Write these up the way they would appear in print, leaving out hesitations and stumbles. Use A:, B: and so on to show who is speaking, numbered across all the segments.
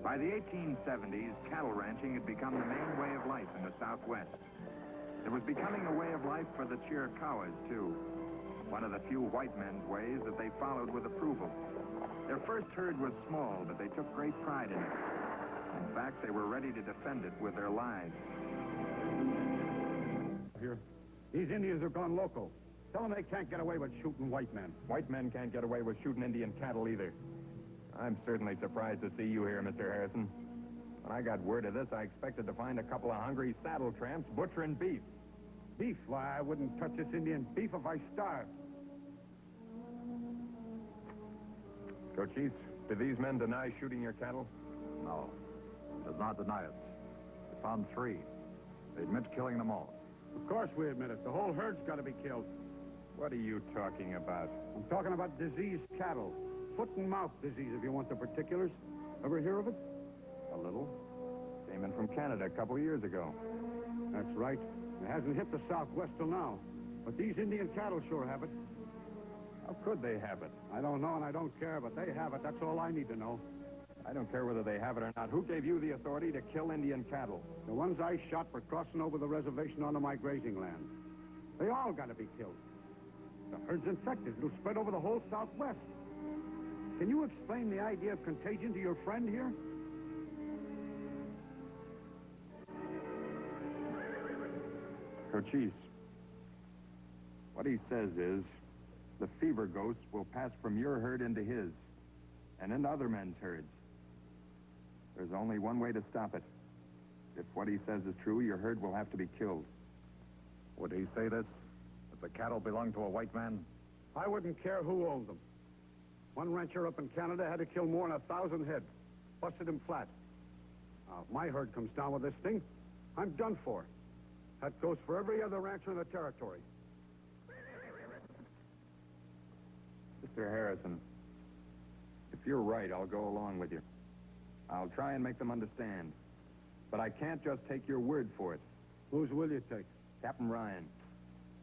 A: By the 1870s, cattle ranching had become the main way of life in the Southwest. It was becoming a way of life for the Chiricahuas, too. One of the few white men's ways that they followed with approval. Their first herd was small, but they took great pride in it. In fact, they were ready to defend it with their lives.
B: Here, these Indians have gone local. Tell them they can't get away with shooting white men.
C: White men can't get away with shooting Indian cattle either. I'm certainly surprised to see you here, Mr. Harrison. When I got word of this, I expected to find a couple of hungry saddle tramps butchering beef.
B: Beef? Why, I wouldn't touch this Indian beef if I starved.
C: Cochise, do these men deny shooting your cattle?
D: No, does not deny it. We found 3. They admit killing them all.
B: Of course we admit it. The whole herd's got to be killed.
C: What are you talking about?
B: I'm talking about diseased cattle. Foot and mouth disease, if you want the particulars. Ever hear of it?
C: A little. Came in from Canada a couple of years ago.
B: That's right. It hasn't hit the Southwest till now. But these Indian cattle sure have it.
C: How could they have it?
B: I don't know and I don't care, but they have it. That's all I need to know.
C: I don't care whether they have it or not. Who gave you the authority to kill Indian cattle?
B: The ones I shot for crossing over the reservation onto my grazing land. They all got to be killed. The herd's infected. It'll spread over the whole Southwest. Can you explain the idea of contagion to your friend here?
C: Cochise, what he says is the fever ghosts will pass from your herd into his and into other men's herds. There's only one way to stop it. If what he says is true, your herd will have to be killed.
D: Would he say this? That the cattle belong to a white man?
B: I wouldn't care who owned them. One rancher up in Canada had to kill more than 1,000 head. Busted him flat. Now, if my herd comes down with this thing, I'm done for. That goes for every other rancher in the territory.
C: Mr. Harrison, if you're right, I'll go along with you. I'll try and make them understand. But I can't just take your word for it.
B: Whose will you take?
C: Captain Ryan.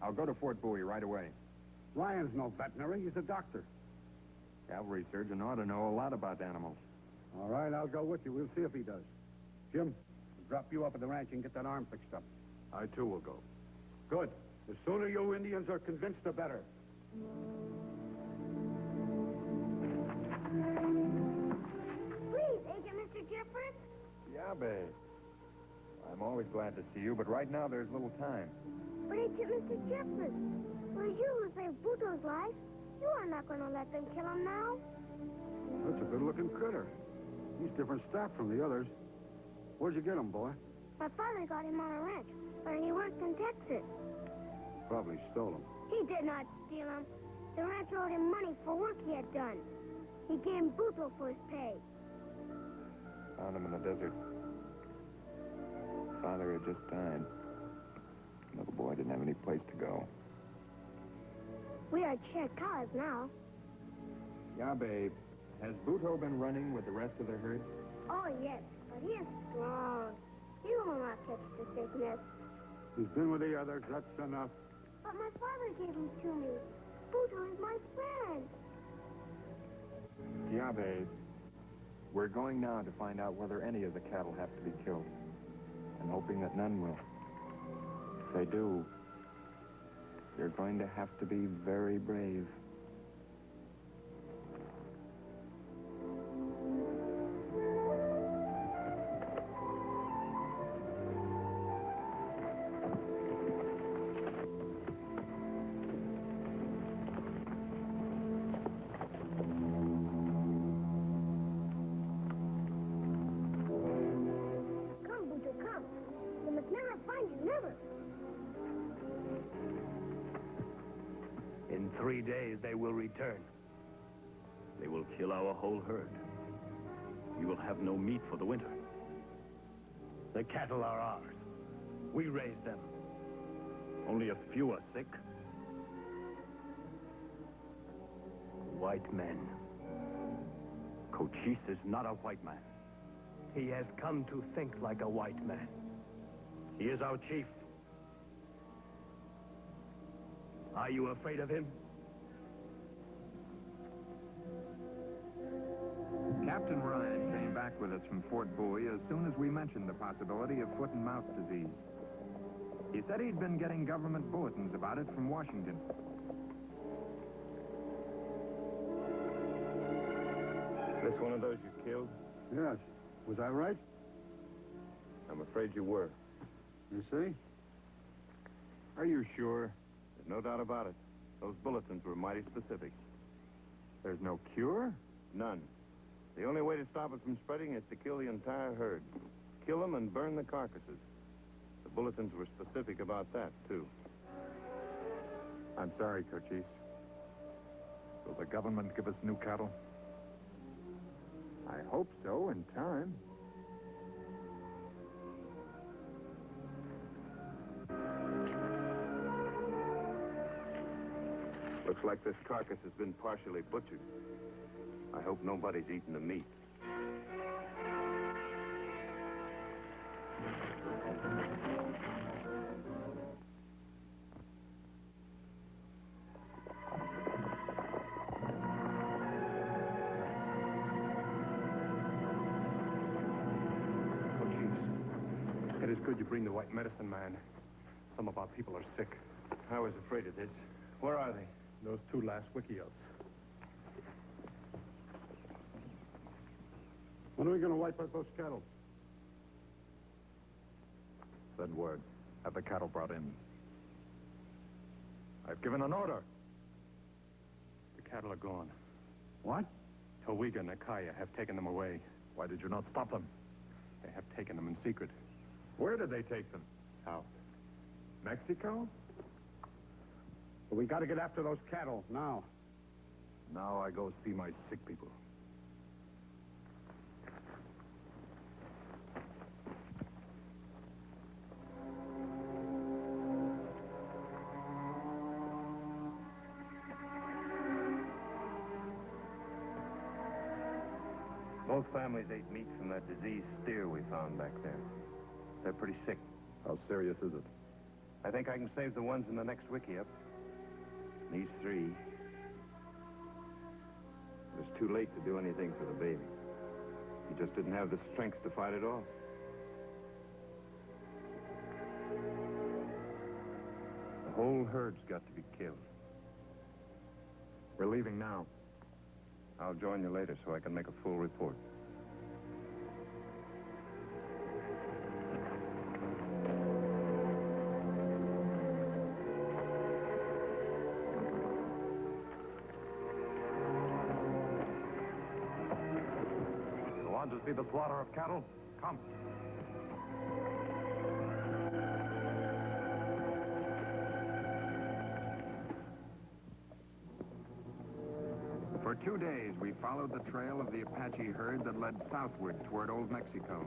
C: I'll go to Fort Bowie right away.
B: Ryan's no veterinary. He's a doctor.
C: Cavalry surgeon ought to know a lot about animals.
B: All right, I'll go with you. We'll see if he does. Jim, I'll drop you up at the ranch and get that arm fixed up.
D: I, too, will go.
B: Good. The sooner you Indians are convinced, the better.
E: Please, Agent Mr. Jeffers?
C: Yeah, babe. I'm always glad to see you, but right now there's little time.
E: But Agent Mr. Jeffers, it was you who saved Buto's life. You are not going to let them kill him now.
B: That's a good-looking critter. He's different staff from the others. Where'd you get him, boy?
E: My father got him on a ranch, where he worked in Texas.
B: Probably stole him.
E: He did not steal him. The rancher owed him money for work he had done. He gave Buto for his pay.
C: Found him in the desert. Father had just died. Little boy didn't have any place to go.
E: We are Chiricahuas now.
C: Yeah, babe. Has Buto been running with the rest of the herd?
E: Oh, yes, but he is strong. He will not catch the sickness.
B: He's been with the others. That's enough.
E: But my father gave him to me. Buto is my friend.
C: Yeah, babe. We're going now to find out whether any of the cattle have to be killed. And hoping that none will. If they do, you're going to have to be very brave.
E: Come, Buto, come. They must never find you, never.
F: In 3 days, they will return. They will kill our whole herd. We will have no meat for the winter. The cattle are ours. We raise them. Only a few are sick. White men. Cochise is not a white man. He has come to think like a white man. He is our chief. Are you afraid of him?
A: Captain Ryan came back back with us from Fort Bowie as soon as we mentioned the possibility of foot and mouth disease. He said he'd been getting government bulletins about it from Washington.
G: This one of those you killed?
B: Yes. Was I right?
G: I'm afraid you were.
B: You see?
C: Are you sure?
G: There's no doubt about it. Those bulletins were mighty specific.
C: There's no cure?
G: None. The only way to stop it from spreading is to kill the entire herd. Kill them and burn the carcasses. The bulletins were specific about that, too.
C: I'm sorry, Cochise.
D: Will the government give us new cattle?
C: I hope so, in time.
G: Looks like this carcass has been partially butchered. I hope nobody's eaten the meat.
B: It is good you bring the white medicine man. Some of our people are sick.
G: I was afraid of this. Where are they?
B: Those two last wickiups. When are we going to wipe out those cattle?
D: Send word. Have the cattle brought in. I've given an order.
B: The cattle are gone.
D: What?
B: Towiga and Akaya have taken them away.
D: Why did you not stop them?
B: They have taken them in secret.
C: Where did they take them?
B: South.
C: Mexico?
B: But we got to get after those cattle now.
D: Now I go see my sick people.
G: Both families ate meat from that diseased steer we found back there. They're pretty sick.
D: How serious is it?
G: I think I can save the ones in the next wickiup. These three. It was too late to do anything for the baby. He just didn't have the strength to fight it off. The whole herd's got to be killed.
C: We're leaving now.
G: I'll join you later so I can make a full report.
D: You want to see the slaughter of cattle? Come.
A: For 2 days, we followed the trail of the Apache herd that led southward toward Old Mexico.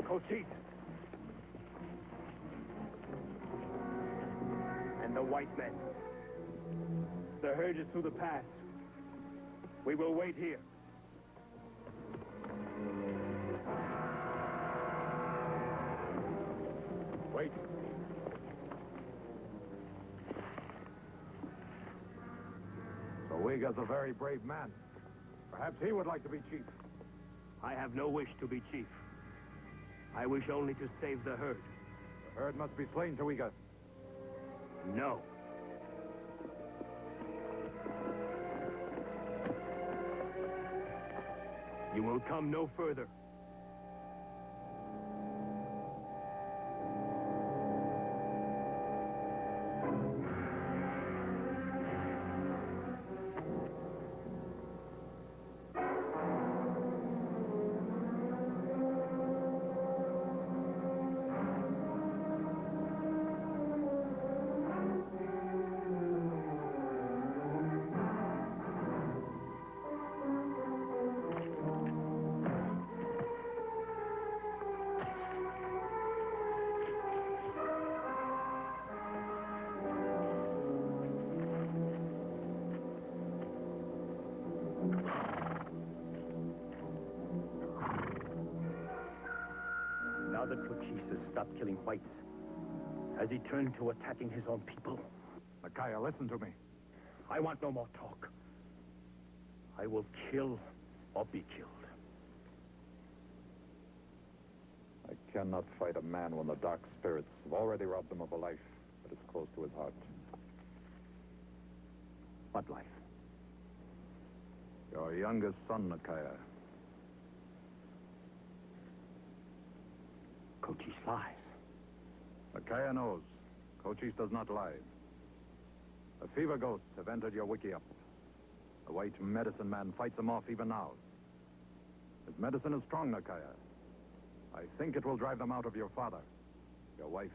F: Cochise. And the white men. The herd is through the pass. We will wait here.
B: Wait.
D: Towiga's a very brave man.
B: Perhaps he would like to be chief.
F: I have no wish to be chief. I wish only to save the herd.
D: The herd must be slain, Towiga.
F: No. You will come no further. now that Cochise has stopped killing whites, has he turned to attacking his own people?
D: Micaiah, listen to me.
F: I want no more talk. I will kill or be killed.
D: I cannot fight a man when the dark spirits have already robbed him of a life that is close to his heart.
F: What life?
D: Your youngest son, Micaiah.
F: Cochise lies.
D: Micaiah knows. Cochise does not lie. The fever ghosts have entered your wickiup. The white medicine man fights them off even now. His medicine is strong, Micaiah. I think it will drive them out of your father, your wife,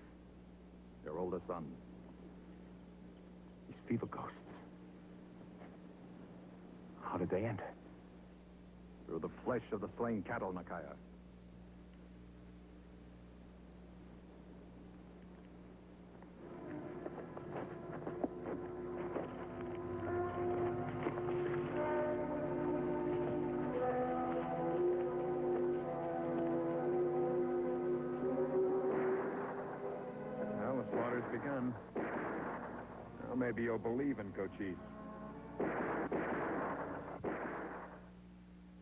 D: your oldest son.
F: These fever ghosts. How did they enter?
D: Through the flesh of the slain cattle, Micaiah.
C: Well, the slaughter's begun. Now maybe you'll believe in Cochise.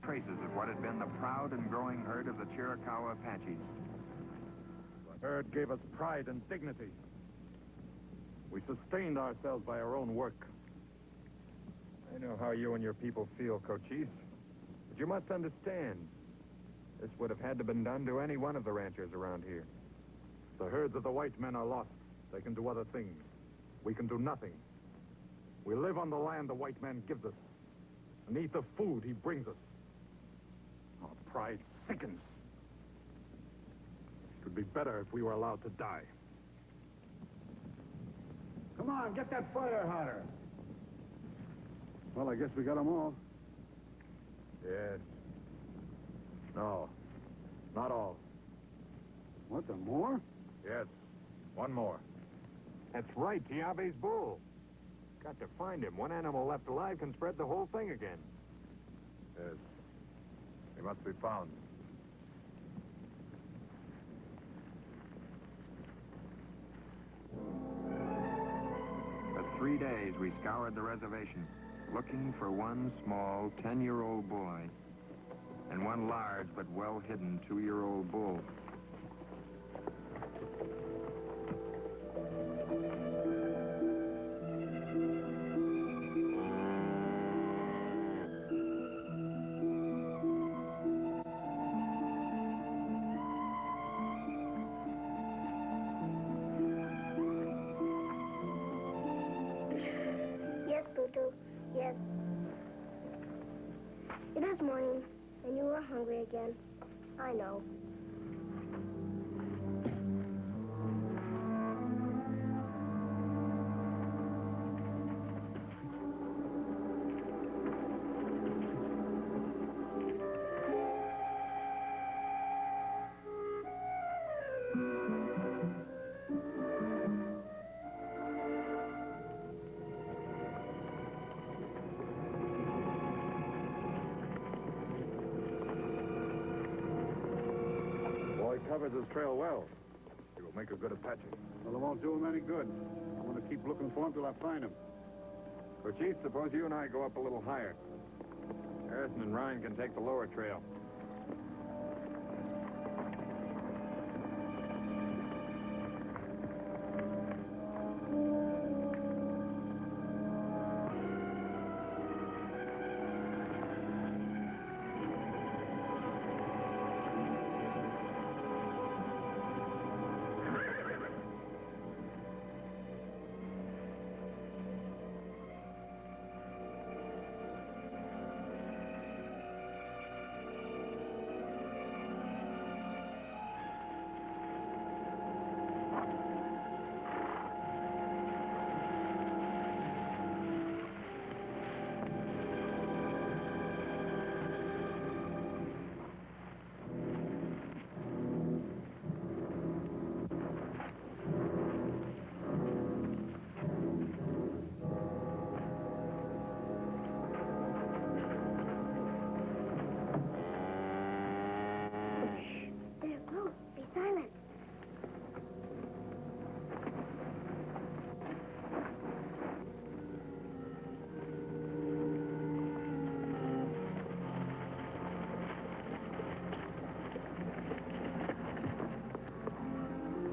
A: Traces of what had been the proud and growing herd of the Chiricahua Apaches.
D: The herd gave us pride and dignity. We sustained ourselves by our own work.
C: I know how you and your people feel, Cochise. But you must understand, this would have had to been done to any one of the ranchers around here.
D: The herds of the white men are lost. They can do other things. We can do nothing. We live on the land the white man gives us and eat the food he brings us. Our pride sickens. It would be better if we were allowed to die.
B: Come on, get that fire hotter. Well, I guess we got them all.
D: Yes. No. Not all.
B: What, the more?
D: Yes. One more.
C: That's right, Tiabe's bull. Got to find him. One animal left alive can spread the whole thing again.
D: Yes. He must be found.
A: For 3 days, we scoured the reservation, looking for one small 10-year-old boy and one large but well-hidden 2-year-old bull.
E: Yes, Pluto. Yes. It is morning, and you are hungry again. I know.
D: Boy covers his trail well. He will make a good Apache.
B: Well, it won't do him any good. I'm going to keep looking for him till I find him.
C: Cochise, suppose you and I go up a little higher. Harrison and Ryan can take the lower trail.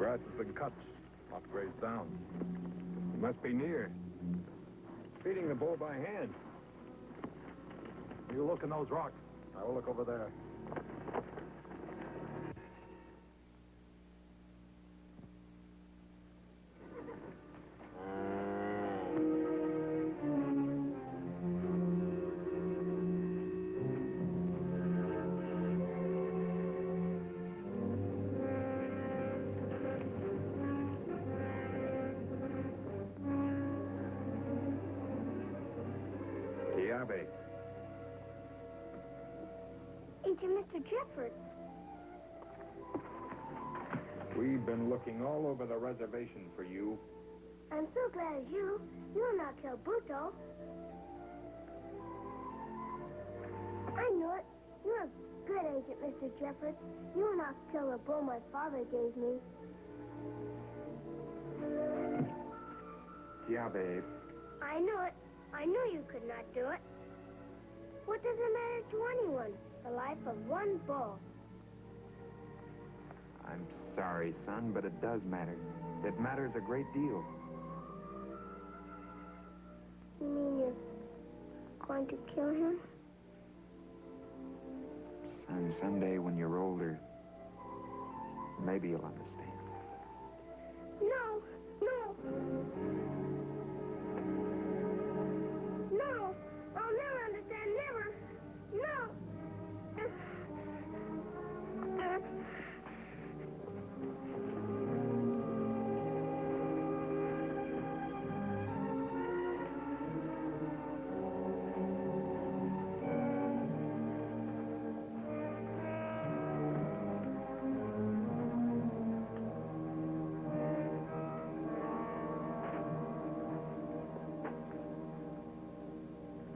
D: grass has been cut, not grazed down. He must be near. Feeding the bull by hand. You look in those rocks. I will look over there.
C: Tiabe.
E: It's Mr. Jeffers.
C: We've been looking all over the reservation for you.
E: I'm so glad you will not kill Buto. I knew it. You're a good agent, Mr. Jeffers. You will not kill the bull my father gave me.
C: Tiabe,
E: I knew it. I knew you could not do it. What does it matter to anyone? The life of one bull.
C: I'm sorry, son, but it does matter. It matters a great deal.
E: You mean you're going to kill him?
C: Son, someday when you're older, maybe you'll understand.
E: No, no. No, I'll never understand, never. No.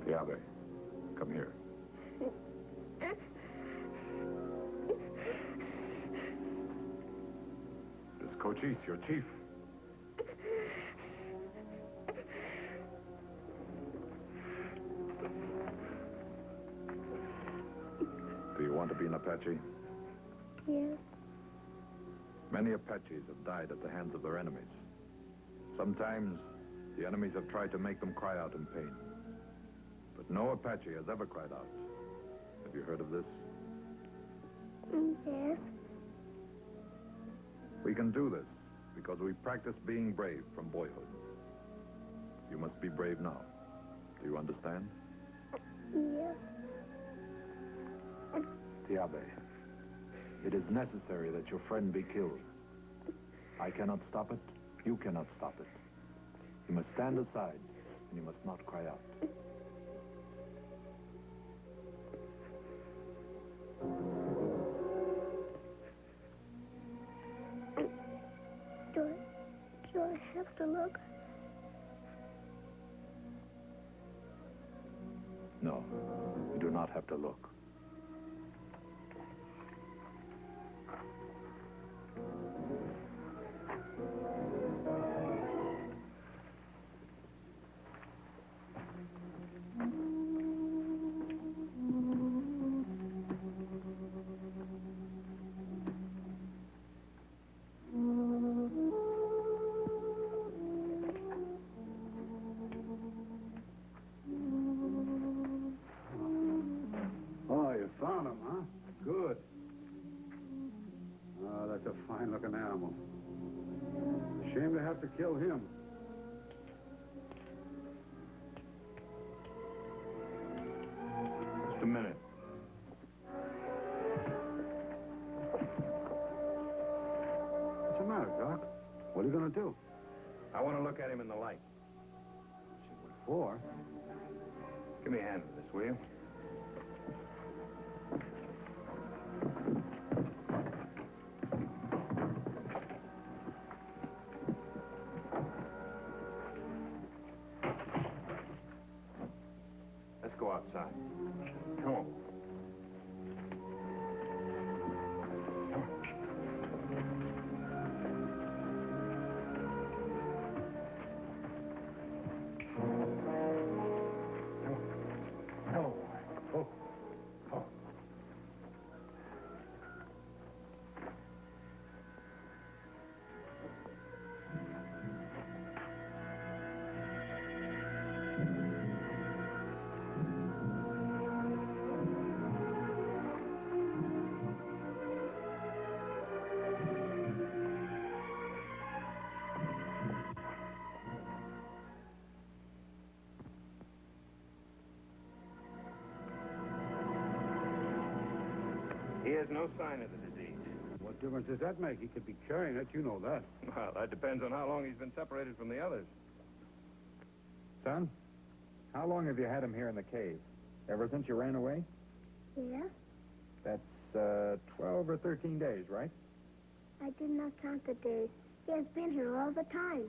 D: Tiabe, come here. This is Cochise, your chief. Do you want to be an Apache?
E: Yes.
D: Many Apaches have died at the hands of their enemies. Sometimes the enemies have tried to make them cry out in pain. But no Apache has ever cried out. Have you heard of this?
E: Yes.
D: We can do this because we practice being brave from boyhood. You must be brave now. Do you understand?
E: Yes.
D: Tiabe, it is necessary that your friend be killed. I cannot stop it. You cannot stop it. You must stand aside, and you must not cry out.
E: Do I have to look?
D: No, you do not have to look.
B: Oh, you found him, huh? Good. Oh, that's a fine-looking animal. Shame to have to kill him.
C: Just a minute.
B: What's the matter, Doc? What are you going to do?
C: I want to look at him in the light.
B: What for?
C: Give me a hand with this, will you? Let's go outside. Come on.
G: no sign of the disease.
B: What difference does that make? He could be carrying it, you know that.
G: Well, that depends on how long he's been separated from the others.
C: Son, how long have you had him here in the cave? Ever since you ran away?
E: Yeah?
C: That's 12 or 13 days, right?
E: I did not count the days. He has been here all the time.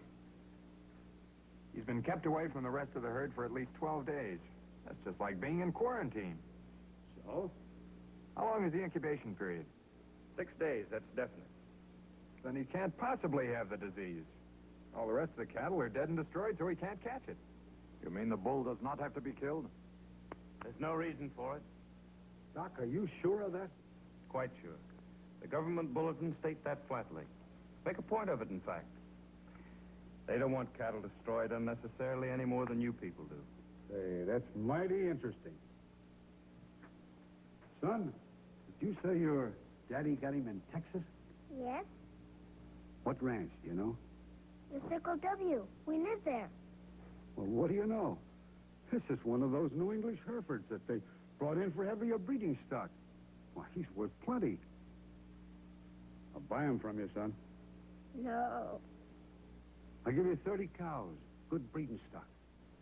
C: He's been kept away from the rest of the herd for at least 12 days. That's just like being in quarantine.
B: So?
C: How long is the incubation period?
G: 6 days, that's definite.
C: Then he can't possibly have the disease. All the rest of the cattle are dead and destroyed, so he can't catch it.
D: You mean the bull does not have to be killed?
G: There's no reason for it.
B: Doc, are you sure of that?
G: Quite sure. The government bulletins state that flatly. Make a point of it, in fact. They don't want cattle destroyed unnecessarily any more than you people do.
B: Say, that's mighty interesting. Son, did you say your daddy got him in Texas?
E: Yes?
B: What ranch, do you know?
E: The Circle W. We live there.
B: Well, what do you know? This is one of those New English Herefords that they brought in for heavier breeding stock. Why, he's worth plenty. I'll buy him from you, son.
E: No.
B: I'll give you 30 cows, good breeding stock.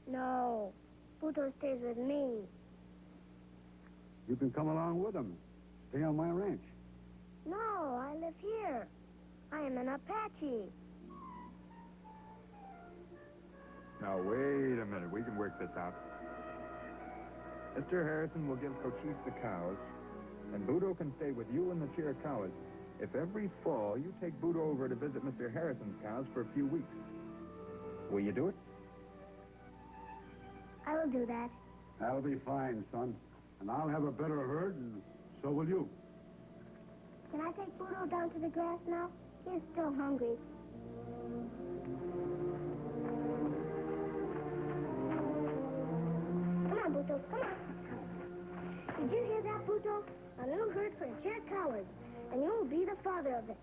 E: No. Buto stays with me.
B: You can come along with him. Stay on my ranch.
E: No, I live here. I am an Apache.
C: Now, wait a minute. We can work this out. Mr. Harrison will give Cochise the cows, and Budo can stay with you and the Chiricahuas. If every fall you take Budo over to visit Mr. Harrison's cows for a few weeks, will you do it?
E: I will do that.
B: That'll be fine, son. And I'll have a better herd, and so will you.
E: Can I take Budo down to the grass now? He is still hungry. Come on, Buto, come on. Did you hear that, Buto? A little herd for Chiricahuas, and you will be the father of it.